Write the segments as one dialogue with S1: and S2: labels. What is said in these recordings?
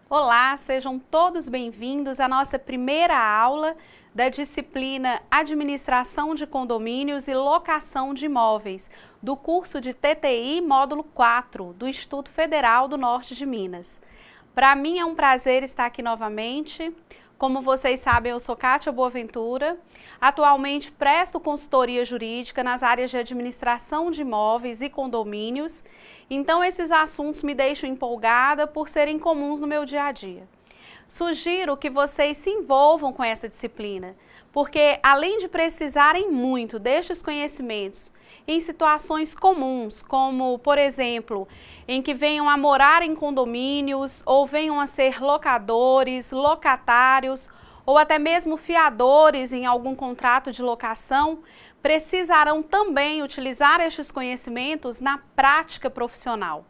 S1: Olá, sejam todos bem-vindos à nossa primeira aula da disciplina Administração de Condomínios e Locação de Imóveis, do curso de TTI Módulo 4, do Instituto Federal do Norte de Minas. Para mim é um prazer estar aqui novamente. Como vocês sabem, eu sou Kátia Boaventura. Atualmente presto consultoria jurídica nas áreas de administração de imóveis e condomínios. Então, esses assuntos me deixam empolgada por serem comuns no meu dia a dia. Sugiro que vocês se envolvam com essa disciplina, porque além de precisarem muito destes conhecimentos em situações comuns, como, por exemplo, em que venham a morar em condomínios ou venham a ser locadores, locatários ou até mesmo fiadores em algum contrato de locação, precisarão também utilizar estes conhecimentos na prática profissional.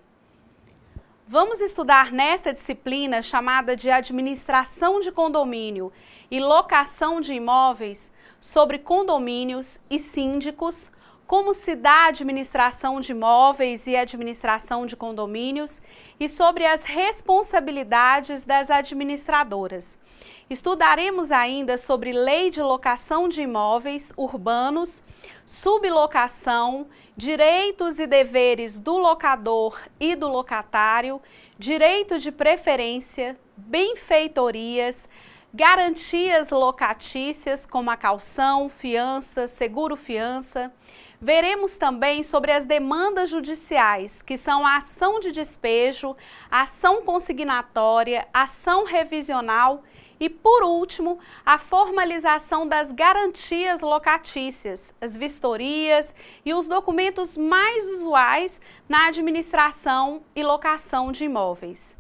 S1: Vamos estudar nesta disciplina chamada de Administração de Condomínio e Locação de Imóveis sobre condomínios e síndicos, como se dá a administração de imóveis e administração de condomínios e sobre as responsabilidades das administradoras. Estudaremos ainda sobre lei de locação de imóveis urbanos, sublocação, direitos e deveres do locador e do locatário, direito de preferência, benfeitorias, garantias locatícias como a caução, fiança, seguro-fiança. Veremos também sobre as demandas judiciais, que são a ação de despejo, a ação consignatória, a ação revisional e, por último, a formalização das garantias locatícias, as vistorias e os documentos mais usuais na administração e locação de imóveis.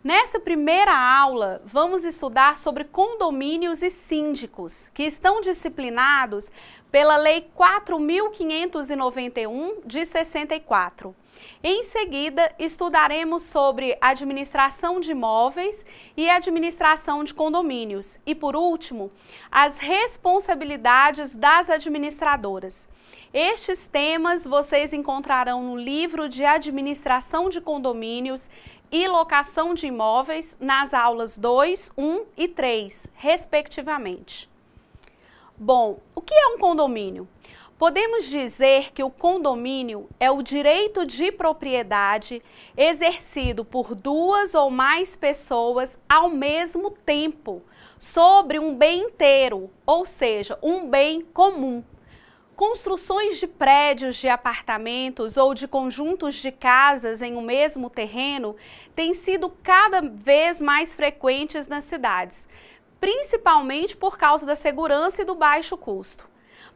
S1: Nessa primeira aula, vamos estudar sobre condomínios e síndicos, que estão disciplinados pela Lei 4.591 de 64. Em seguida, estudaremos sobre administração de imóveis e administração de condomínios. E, por último, as responsabilidades das administradoras. Estes temas vocês encontrarão no livro de Administração de Condomínios e Locação de Imóveis nas aulas 2, 1 e 3, respectivamente. Bom, o que é um condomínio? Podemos dizer que o condomínio é o direito de propriedade exercido por duas ou mais pessoas ao mesmo tempo sobre um bem inteiro, ou seja, um bem comum. Construções de prédios de apartamentos ou de conjuntos de casas em um mesmo terreno têm sido cada vez mais frequentes nas cidades, principalmente por causa da segurança e do baixo custo.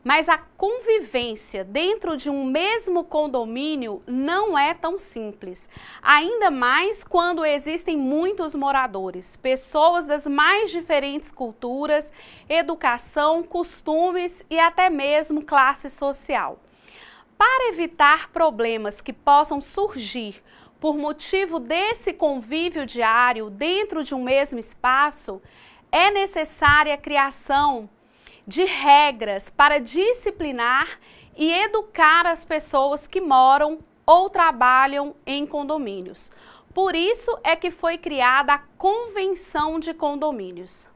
S1: Mas a convivência dentro de um mesmo condomínio não é tão simples, ainda mais quando existem muitos moradores, pessoas das mais diferentes culturas, educação, costumes e até mesmo classe social. Para evitar problemas que possam surgir por motivo desse convívio diário dentro de um mesmo espaço, é necessária a criação de regras para disciplinar e educar as pessoas que moram ou trabalham em condomínios. Por isso é que foi criada a Convenção de Condomínios.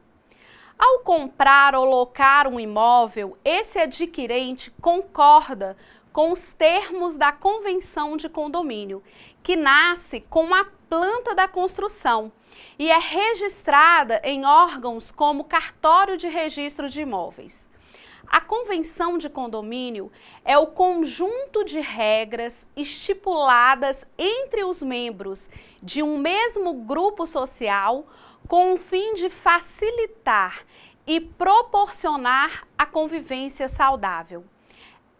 S1: Ao comprar ou locar um imóvel, esse adquirente concorda com os termos da Convenção de Condomínio, que nasce com a planta da construção e é registrada em órgãos como Cartório de Registro de Imóveis. A Convenção de Condomínio é o conjunto de regras estipuladas entre os membros de um mesmo grupo social com o fim de facilitar e proporcionar a convivência saudável.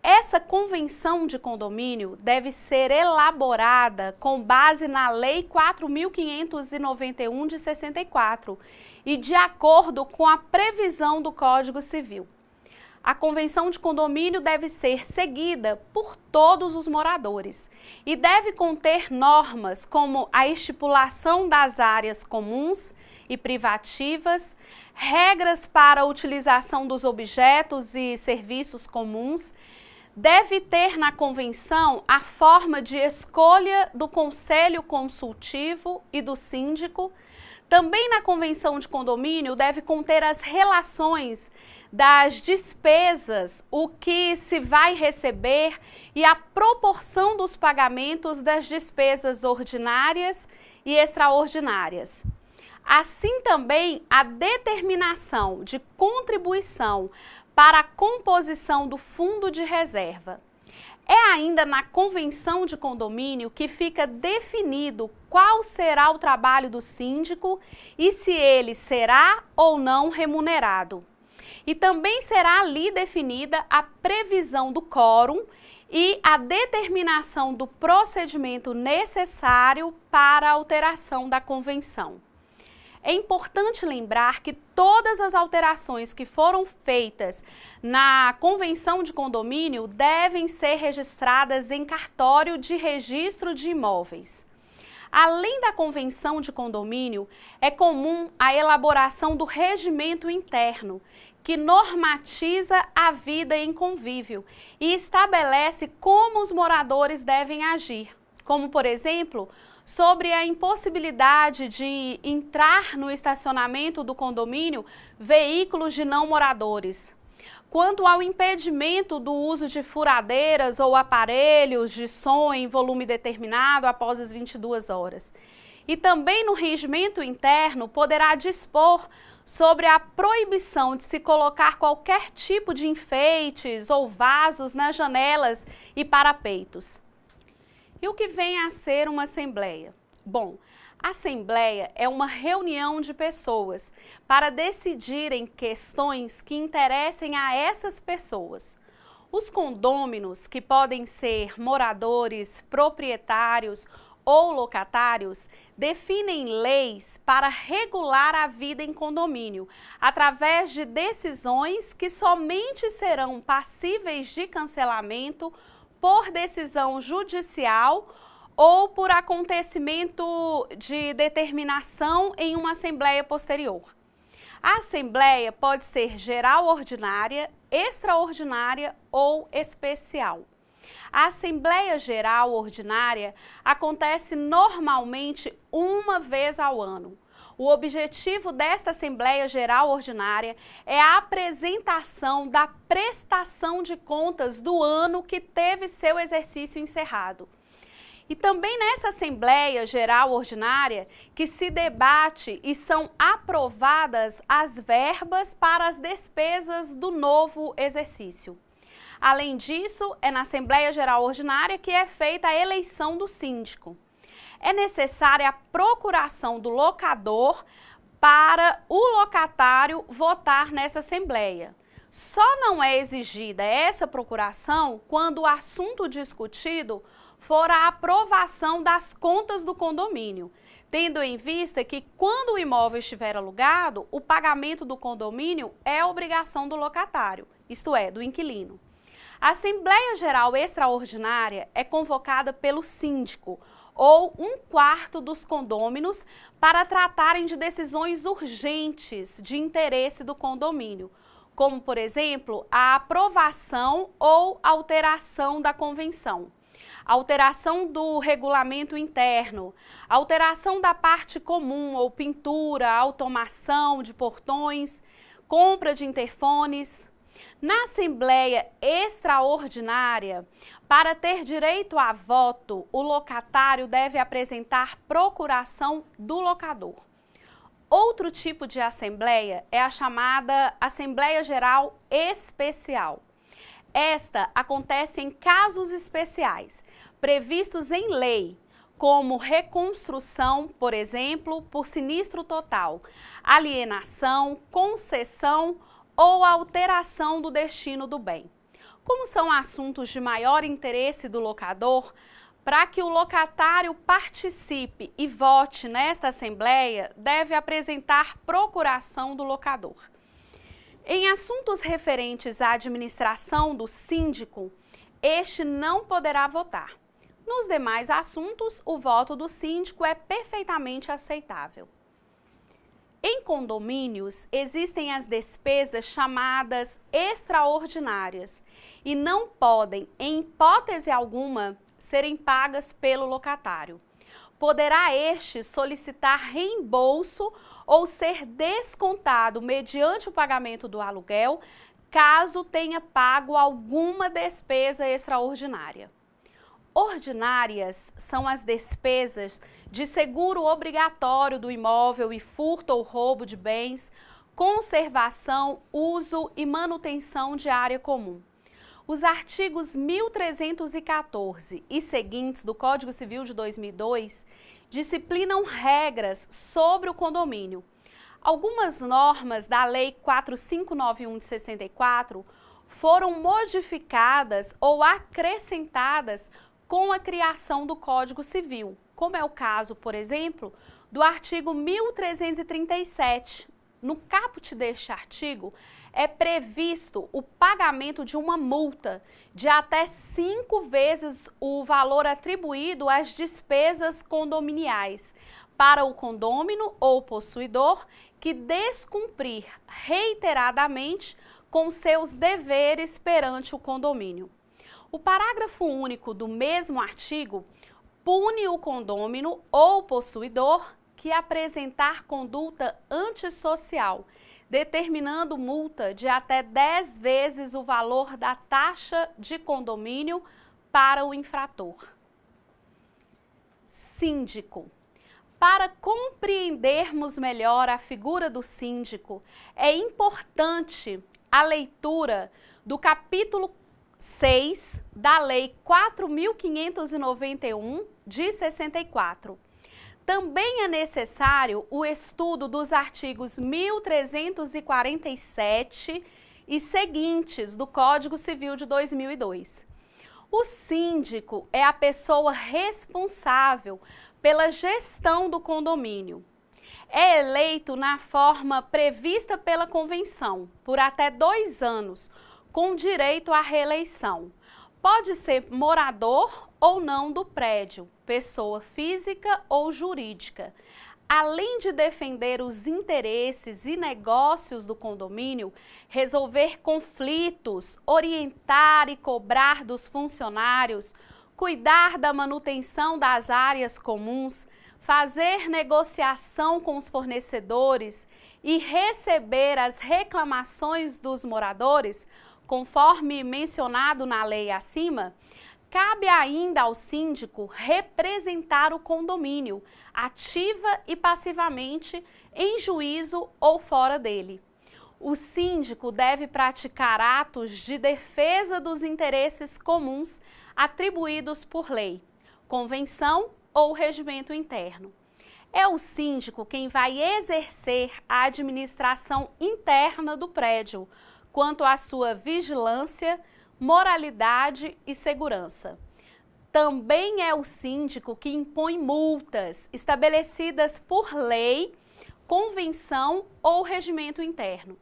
S1: Essa convenção de condomínio deve ser elaborada com base na Lei 4.591 de 64 e de acordo com a previsão do Código Civil. A convenção de condomínio deve ser seguida por todos os moradores e deve conter normas como a estipulação das áreas comuns e privativas, regras para a utilização dos objetos e serviços comuns. Deve ter na convenção a forma de escolha do conselho consultivo e do síndico, Também na convenção de condomínio deve conter as relações das despesas, o que se vai receber e a proporção dos pagamentos das despesas ordinárias e extraordinárias. Assim também a determinação de contribuição para a composição do fundo de reserva. É ainda na convenção de condomínio que fica definido qual será o trabalho do síndico e se ele será ou não remunerado. E também será ali definida a previsão do quórum e a determinação do procedimento necessário para a alteração da convenção. É importante lembrar que todas as alterações que foram feitas na convenção de condomínio devem ser registradas em cartório de registro de imóveis. Além da convenção de condomínio, é comum a elaboração do regimento interno, que normatiza a vida em convívio e estabelece como os moradores devem agir, como, por exemplo, sobre a impossibilidade de entrar no estacionamento do condomínio veículos de não moradores. Quanto ao impedimento do uso de furadeiras ou aparelhos de som em volume determinado após as 22 horas. E também no regimento interno poderá dispor sobre a proibição de se colocar qualquer tipo de enfeites ou vasos nas janelas e parapeitos. E o que vem a ser uma assembleia? Bom, a assembleia é uma reunião de pessoas para decidirem questões que interessem a essas pessoas. Os condôminos, que podem ser moradores, proprietários ou locatários, definem leis para regular a vida em condomínio, através de decisões que somente serão passíveis de cancelamento por decisão judicial ou por acontecimento de determinação em uma assembleia posterior. A assembleia pode ser geral ordinária, extraordinária ou especial. A Assembleia Geral Ordinária acontece normalmente uma vez ao ano. O objetivo desta Assembleia Geral Ordinária é a apresentação da prestação de contas do ano que teve seu exercício encerrado. E também nessa Assembleia Geral Ordinária que se debate e são aprovadas as verbas para as despesas do novo exercício. Além disso, é na Assembleia Geral Ordinária que é feita a eleição do síndico. É necessária a procuração do locador para o locatário votar nessa Assembleia. Só não é exigida essa procuração quando o assunto discutido for a aprovação das contas do condomínio, tendo em vista que quando o imóvel estiver alugado, o pagamento do condomínio é obrigação do locatário, isto é, do inquilino. A Assembleia Geral Extraordinária é convocada pelo síndico ou 1/4 dos condôminos para tratarem de decisões urgentes de interesse do condomínio, como, por exemplo, a aprovação ou alteração da convenção, alteração do regulamento interno, alteração da parte comum ou pintura, automação de portões, compra de interfones. Na Assembleia Extraordinária, para ter direito a voto, o locatário deve apresentar procuração do locador. Outro tipo de assembleia é a chamada Assembleia Geral Especial. Esta acontece em casos especiais, previstos em lei, como reconstrução, por exemplo, por sinistro total, alienação, concessão ou alteração do destino do bem. Como são assuntos de maior interesse do locador, para que o locatário participe e vote nesta assembleia, deve apresentar procuração do locador. Em assuntos referentes à administração do síndico, este não poderá votar. Nos demais assuntos, o voto do síndico é perfeitamente aceitável. Em condomínios, existem as despesas chamadas extraordinárias e não podem, em hipótese alguma, serem pagas pelo locatário. poderá este solicitar reembolso ou ser descontado mediante o pagamento do aluguel, caso tenha pago alguma despesa extraordinária. Ordinárias são as despesas de seguro obrigatório do imóvel e furto ou roubo de bens, conservação, uso e manutenção de área comum. Os artigos 1314 e seguintes do Código Civil de 2002 disciplinam regras sobre o condomínio. Algumas normas da Lei 4591 de 64 foram modificadas ou acrescentadas com a criação do Código Civil, como é o caso, por exemplo, do artigo 1337. No caput deste artigo, é previsto o pagamento de uma multa de até 5 vezes o valor atribuído às despesas condominiais para o condômino ou possuidor que descumprir reiteradamente com seus deveres perante o condomínio. O parágrafo único do mesmo artigo pune o condômino ou possuidor que apresentar conduta antissocial, determinando multa de até 10 vezes o valor da taxa de condomínio para o infrator. Síndico. Para compreendermos melhor a figura do síndico, é importante a leitura do capítulo 6 da Lei 4.591 de 64. Também é necessário o estudo dos artigos 1347 e seguintes do Código Civil de 2002. O síndico é a pessoa responsável pela gestão do condomínio. É eleito na forma prevista pela Convenção, por até 2 anos, com direito à reeleição. Pode ser morador ou não do prédio, pessoa física ou jurídica. Além de defender os interesses e negócios do condomínio, resolver conflitos, orientar e cobrar dos funcionários, cuidar da manutenção das áreas comuns, fazer negociação com os fornecedores e receber as reclamações dos moradores, conforme mencionado na lei acima, cabe ainda ao síndico representar o condomínio, ativa e passivamente, em juízo ou fora dele. O síndico deve praticar atos de defesa dos interesses comuns atribuídos por lei, convenção ou regimento interno. É o síndico quem vai exercer a administração interna do prédio, quanto à sua vigilância, moralidade e segurança. Também é o síndico que impõe multas estabelecidas por lei, convenção ou regimento interno.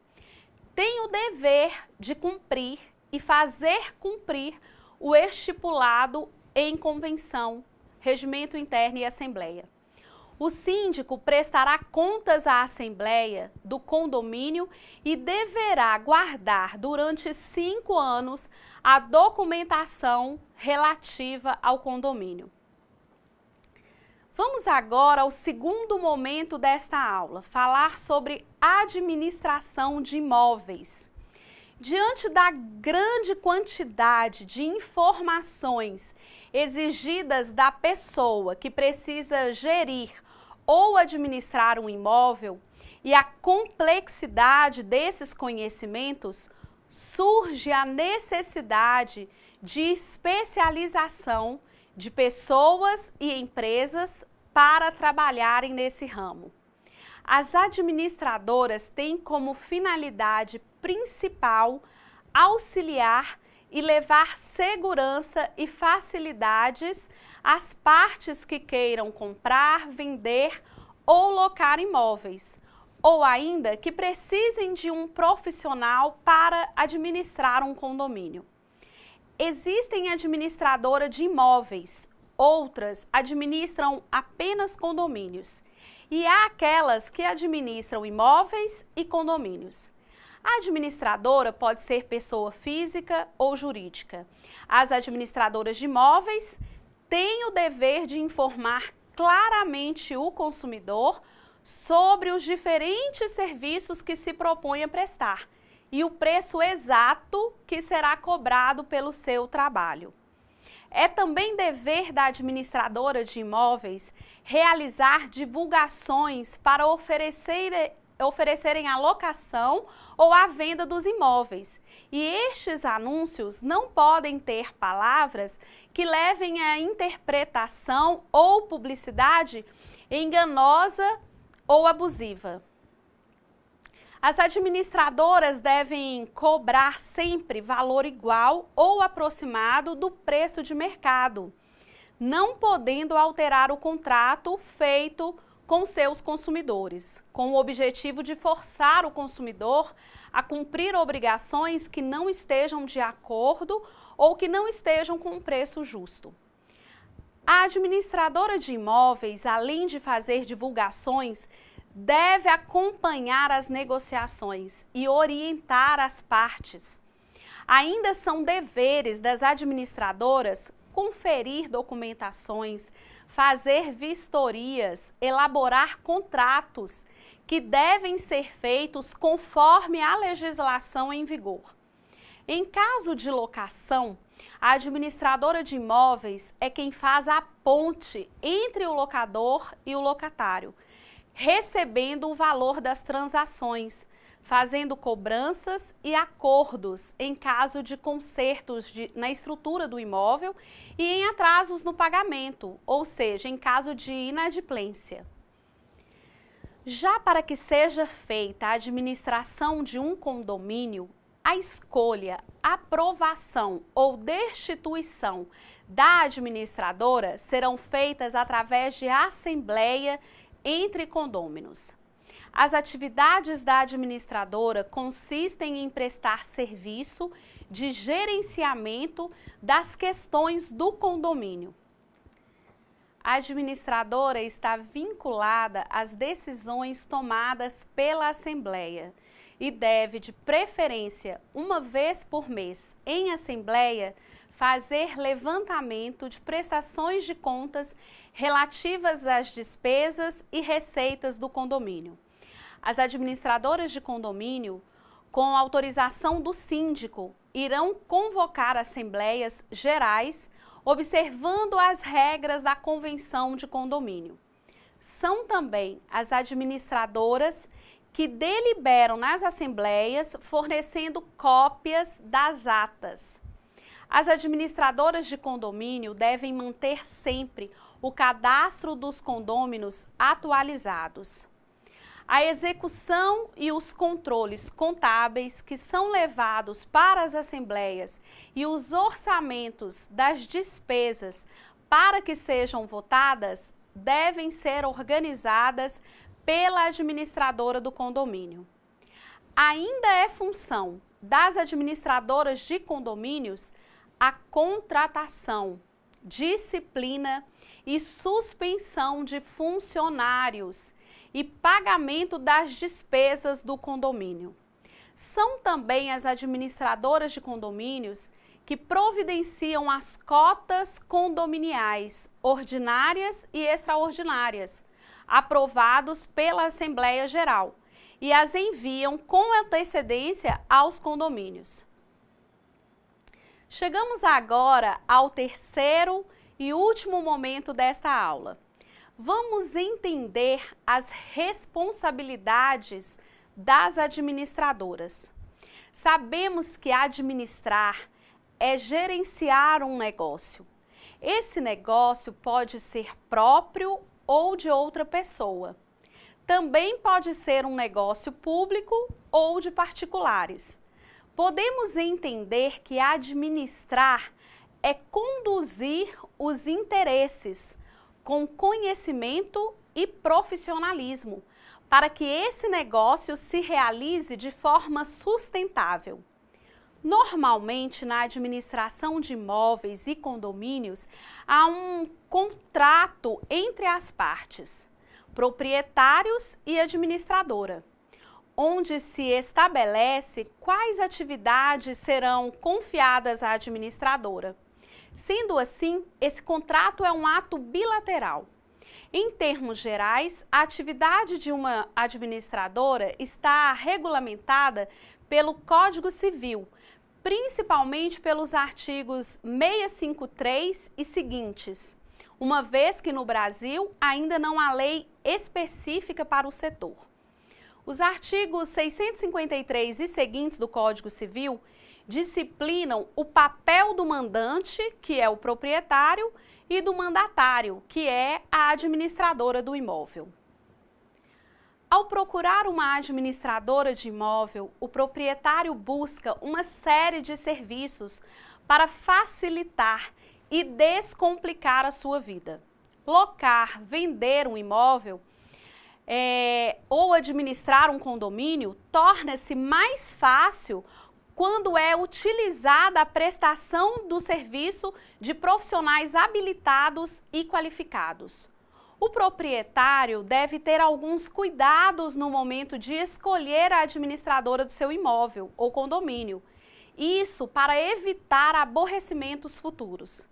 S1: Tem o dever de cumprir e fazer cumprir o estipulado em convenção, regimento interno e assembleia. O síndico prestará contas à Assembleia do condomínio e deverá guardar durante 5 anos a documentação relativa ao condomínio. Vamos agora ao segundo momento desta aula, falar sobre administração de imóveis. Diante da grande quantidade de informações exigidas da pessoa que precisa gerir ou administrar um imóvel e a complexidade desses conhecimentos, surge a necessidade de especialização de pessoas e empresas para trabalharem nesse ramo. As administradoras têm como finalidade principal auxiliar e levar segurança e facilidades às partes que queiram comprar, vender ou locar imóveis, ou ainda que precisem de um profissional para administrar um condomínio. Existem administradoras de imóveis, outras administram apenas condomínios, e há aquelas que administram imóveis e condomínios. A administradora pode ser pessoa física ou jurídica. As administradoras de imóveis têm o dever de informar claramente o consumidor sobre os diferentes serviços que se propõe a prestar e o preço exato que será cobrado pelo seu trabalho. É também dever da administradora de imóveis realizar divulgações para oferecerem a locação ou a venda dos imóveis. E estes anúncios não podem ter palavras que levem à interpretação ou publicidade enganosa ou abusiva. As administradoras devem cobrar sempre valor igual ou aproximado do preço de mercado, não podendo alterar o contrato feito com seus consumidores, com o objetivo de forçar o consumidor a cumprir obrigações que não estejam de acordo ou que não estejam com um preço justo. A administradora de imóveis, além de fazer divulgações, deve acompanhar as negociações e orientar as partes. Ainda são deveres das administradoras conferir documentações, fazer vistorias, elaborar contratos que devem ser feitos conforme a legislação em vigor. Em caso de locação, a administradora de imóveis é quem faz a ponte entre o locador e o locatário, recebendo o valor das transações, fazendo cobranças e acordos em caso de consertos na estrutura do imóvel e em atrasos no pagamento, ou seja, em caso de inadimplência. Já para que seja feita a administração de um condomínio, a escolha, aprovação ou destituição da administradora serão feitas através de assembleia entre condôminos. As atividades da administradora consistem em prestar serviço de gerenciamento das questões do condomínio. A administradora está vinculada às decisões tomadas pela Assembleia e deve, de preferência, uma vez por mês, em Assembleia, fazer levantamento de prestações de contas relativas às despesas e receitas do condomínio. As administradoras de condomínio, com autorização do síndico, irão convocar assembleias gerais, observando as regras da convenção de condomínio. São também as administradoras que deliberam nas assembleias, fornecendo cópias das atas. As administradoras de condomínio devem manter sempre o cadastro dos condôminos atualizados. A execução e os controles contábeis que são levados para as assembleias e os orçamentos das despesas para que sejam votadas devem ser organizadas pela administradora do condomínio. Ainda é função das administradoras de condomínios a contratação, disciplina e suspensão de funcionários e pagamento das despesas do condomínio. São também as administradoras de condomínios que providenciam as cotas condominiais, ordinárias e extraordinárias, aprovados pela Assembleia Geral, e as enviam com antecedência aos condomínios. Chegamos agora ao terceiro e último momento desta aula. Vamos entender as responsabilidades das administradoras. Sabemos que administrar é gerenciar um negócio. Esse negócio pode ser próprio ou de outra pessoa. Também pode ser um negócio público ou de particulares. Podemos entender que administrar é conduzir os interesses com conhecimento e profissionalismo, para que esse negócio se realize de forma sustentável. Normalmente, na administração de imóveis e condomínios, há um contrato entre as partes, proprietários e administradora, onde se estabelece quais atividades serão confiadas à administradora. Sendo assim, esse contrato é um ato bilateral. Em termos gerais, a atividade de uma administradora está regulamentada pelo Código Civil, principalmente pelos artigos 653 e seguintes, uma vez que no Brasil ainda não há lei específica para o setor. Os artigos 653 e seguintes do Código Civil disciplinam o papel do mandante, que é o proprietário, e do mandatário, que é a administradora do imóvel. Ao procurar uma administradora de imóvel, o proprietário busca uma série de serviços para facilitar e descomplicar a sua vida. Locar, vender um imóvel ou administrar um condomínio torna-se mais fácil quando é utilizada a prestação do serviço de profissionais habilitados e qualificados. O proprietário deve ter alguns cuidados no momento de escolher a administradora do seu imóvel ou condomínio, isso para evitar aborrecimentos futuros.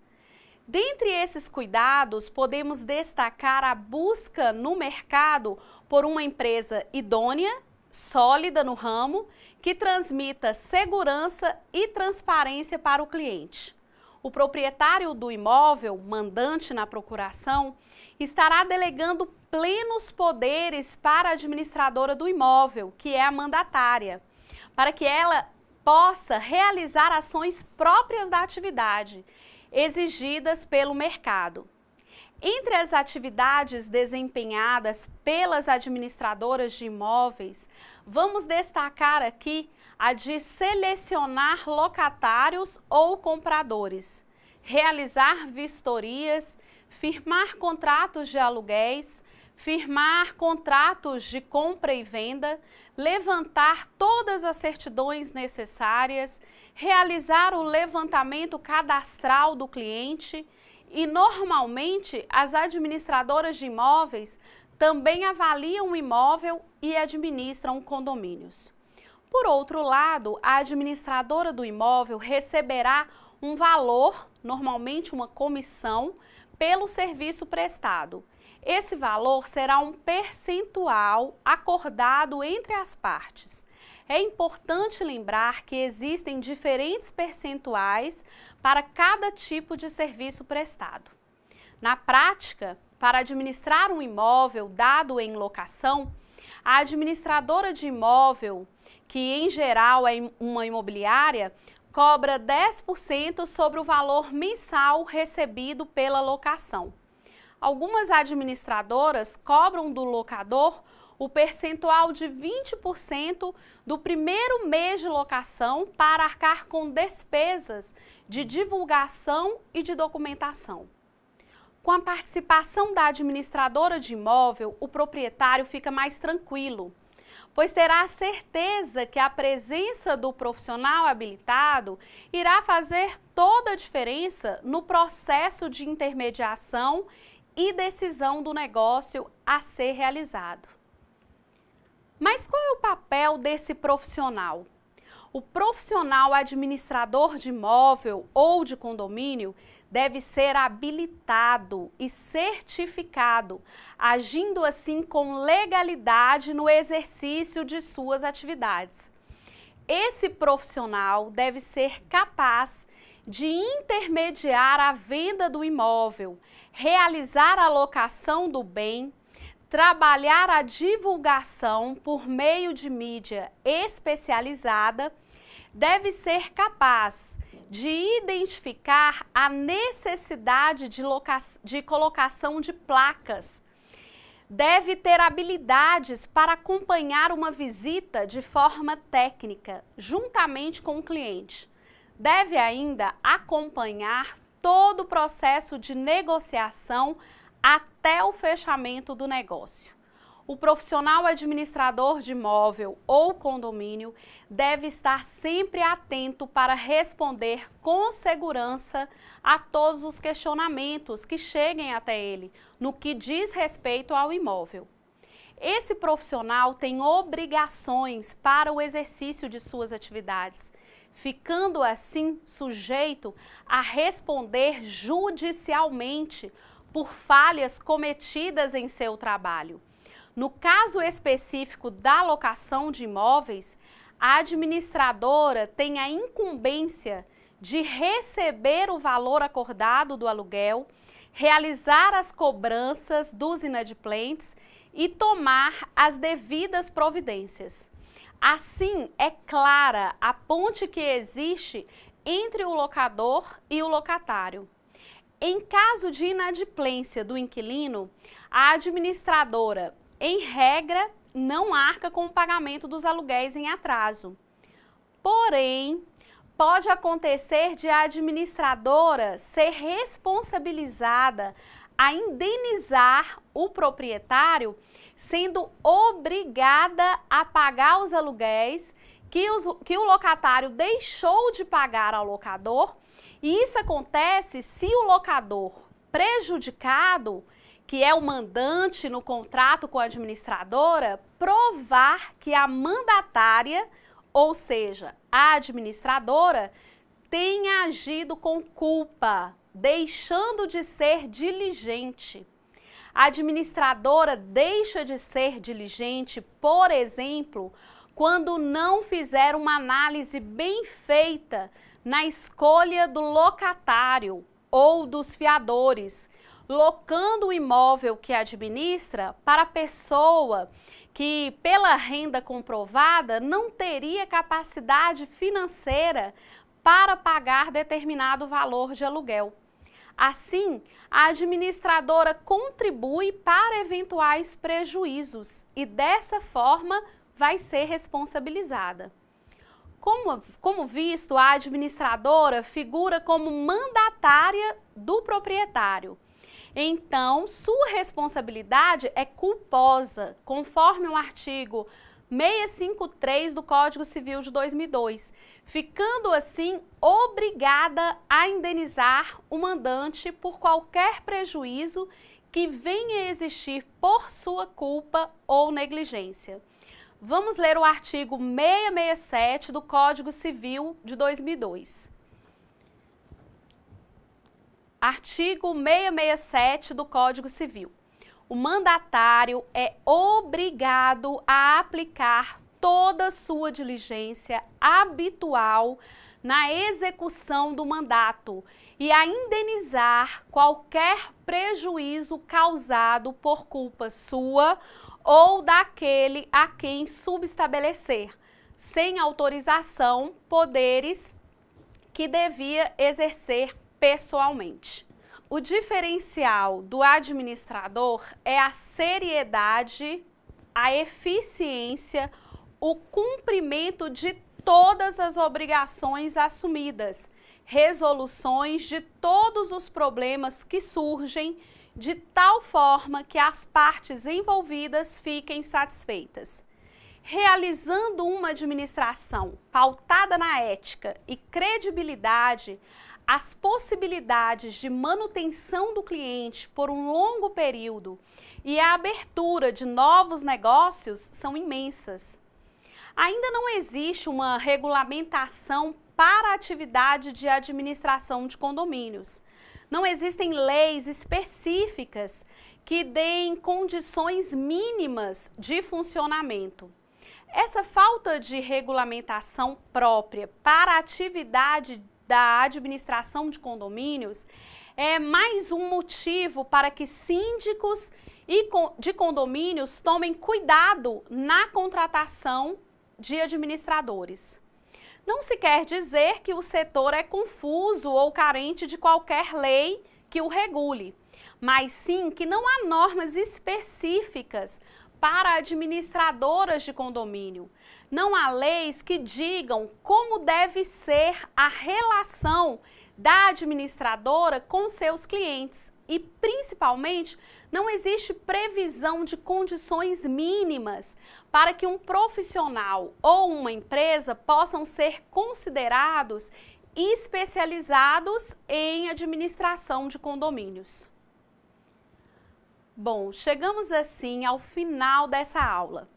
S1: Dentre esses cuidados, podemos destacar a busca no mercado por uma empresa idônea, sólida no ramo, que transmita segurança e transparência para o cliente. O proprietário do imóvel, mandante na procuração, estará delegando plenos poderes para a administradora do imóvel, que é a mandatária, para que ela possa realizar ações próprias da atividade, exigidas pelo mercado. Entre as atividades desempenhadas pelas administradoras de imóveis, vamos destacar aqui a de selecionar locatários ou compradores, realizar vistorias, firmar contratos de aluguéis, firmar contratos de compra e venda, levantar todas as certidões necessárias, realizar o levantamento cadastral do cliente e, normalmente, as administradoras de imóveis também avaliam o imóvel e administram condomínios. Por outro lado, a administradora do imóvel receberá um valor, normalmente uma comissão, pelo serviço prestado. Esse valor será um percentual acordado entre as partes. É importante lembrar que existem diferentes percentuais para cada tipo de serviço prestado. Na prática, para administrar um imóvel dado em locação, a administradora de imóvel, que em geral é uma imobiliária, cobra 10% sobre o valor mensal recebido pela locação. Algumas administradoras cobram do locador o percentual de 20% do primeiro mês de locação para arcar com despesas de divulgação e de documentação. Com a participação da administradora de imóvel, o proprietário fica mais tranquilo, pois terá a certeza que a presença do profissional habilitado irá fazer toda a diferença no processo de intermediação e decisão do negócio a ser realizado. Mas qual é o papel desse profissional? O profissional administrador de imóvel ou de condomínio deve ser habilitado e certificado, agindo assim com legalidade no exercício de suas atividades. Esse profissional deve ser capaz de intermediar a venda do imóvel, realizar a locação do bem, trabalhar a divulgação por meio de mídia especializada, deve ser capaz de identificar a necessidade de colocação de placas, deve ter habilidades para acompanhar uma visita de forma técnica, juntamente com o cliente. Deve ainda acompanhar todo o processo de negociação até o fechamento do negócio. O profissional administrador de imóvel ou condomínio deve estar sempre atento para responder com segurança a todos os questionamentos que cheguem até ele, no que diz respeito ao imóvel. Esse profissional tem obrigações para o exercício de suas atividades, ficando assim sujeito a responder judicialmente por falhas cometidas em seu trabalho. No caso específico da locação de imóveis, a administradora tem a incumbência de receber o valor acordado do aluguel, realizar as cobranças dos inadimplentes e tomar as devidas providências. Assim, é clara a ponte que existe entre o locador e o locatário. Em caso de inadimplência do inquilino, a administradora, em regra, não arca com o pagamento dos aluguéis em atraso. Porém, pode acontecer de a administradora ser responsabilizada a indenizar o proprietário, sendo obrigada a pagar os aluguéis que o locatário deixou de pagar ao locador. E isso acontece se o locador prejudicado, que é o mandante no contrato com a administradora, provar que a mandatária, ou seja, a administradora, tenha agido com culpa, deixando de ser diligente. A administradora deixa de ser diligente, por exemplo, quando não fizer uma análise bem feita na escolha do locatário ou dos fiadores, locando o imóvel que administra para a pessoa que, pela renda comprovada, não teria capacidade financeira para pagar determinado valor de aluguel. Assim, a administradora contribui para eventuais prejuízos e, dessa forma, vai ser responsabilizada. Como visto, a administradora figura como mandatária do proprietário. Então, sua responsabilidade é culposa, conforme o artigo 653 do Código Civil de 2002, ficando assim obrigada a indenizar o mandante por qualquer prejuízo que venha a existir por sua culpa ou negligência. Vamos ler o artigo 667 do Código Civil de 2002. Artigo 667 do Código Civil. O mandatário é obrigado a aplicar toda a sua diligência habitual na execução do mandato e a indenizar qualquer prejuízo causado por culpa sua ou daquele a quem subestabelecer, sem autorização, poderes que devia exercer pessoalmente. O diferencial do administrador é a seriedade, a eficiência, o cumprimento de todas as obrigações assumidas, resoluções de todos os problemas que surgem, de tal forma que as partes envolvidas fiquem satisfeitas. Realizando uma administração pautada na ética e credibilidade, as possibilidades de manutenção do cliente por um longo período e a abertura de novos negócios são imensas. Ainda não existe uma regulamentação para a atividade de administração de condomínios. Não existem leis específicas que deem condições mínimas de funcionamento. Essa falta de regulamentação própria para a atividade da administração de condomínios é mais um motivo para que síndicos de condomínios tomem cuidado na contratação de administradores. Não se quer dizer que o setor é confuso ou carente de qualquer lei que o regule, mas sim que não há normas específicas para administradoras de condomínio. Não há leis que digam como deve ser a relação da administradora com seus clientes e, principalmente, não existe previsão de condições mínimas para que um profissional ou uma empresa possam ser considerados especializados em administração de condomínios. Bom, chegamos assim ao final dessa aula.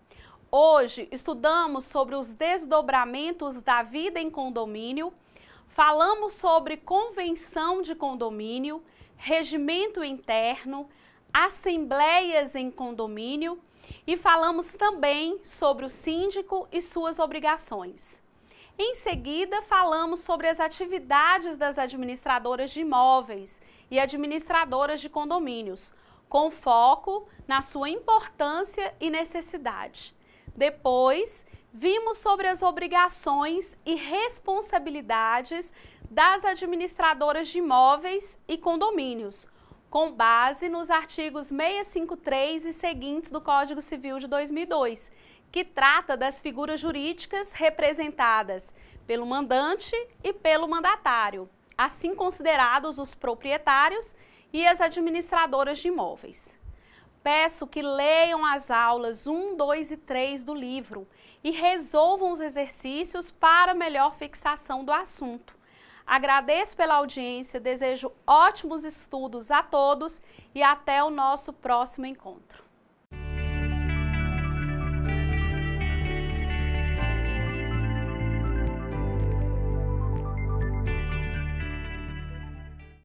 S1: Hoje estudamos sobre os desdobramentos da vida em condomínio, falamos sobre convenção de condomínio, regimento interno, assembleias em condomínio e falamos também sobre o síndico e suas obrigações. Em seguida, falamos sobre as atividades das administradoras de imóveis e administradoras de condomínios, com foco na sua importância e necessidade. Depois, vimos sobre as obrigações e responsabilidades das administradoras de imóveis e condomínios, com base nos artigos 653 e seguintes do Código Civil de 2002, que trata das figuras jurídicas representadas pelo mandante e pelo mandatário, assim considerados os proprietários e as administradoras de imóveis. Peço que leiam as aulas 1, 2 e 3 do livro e resolvam os exercícios para melhor fixação do assunto. Agradeço pela audiência, desejo ótimos estudos a todos e até o nosso próximo encontro.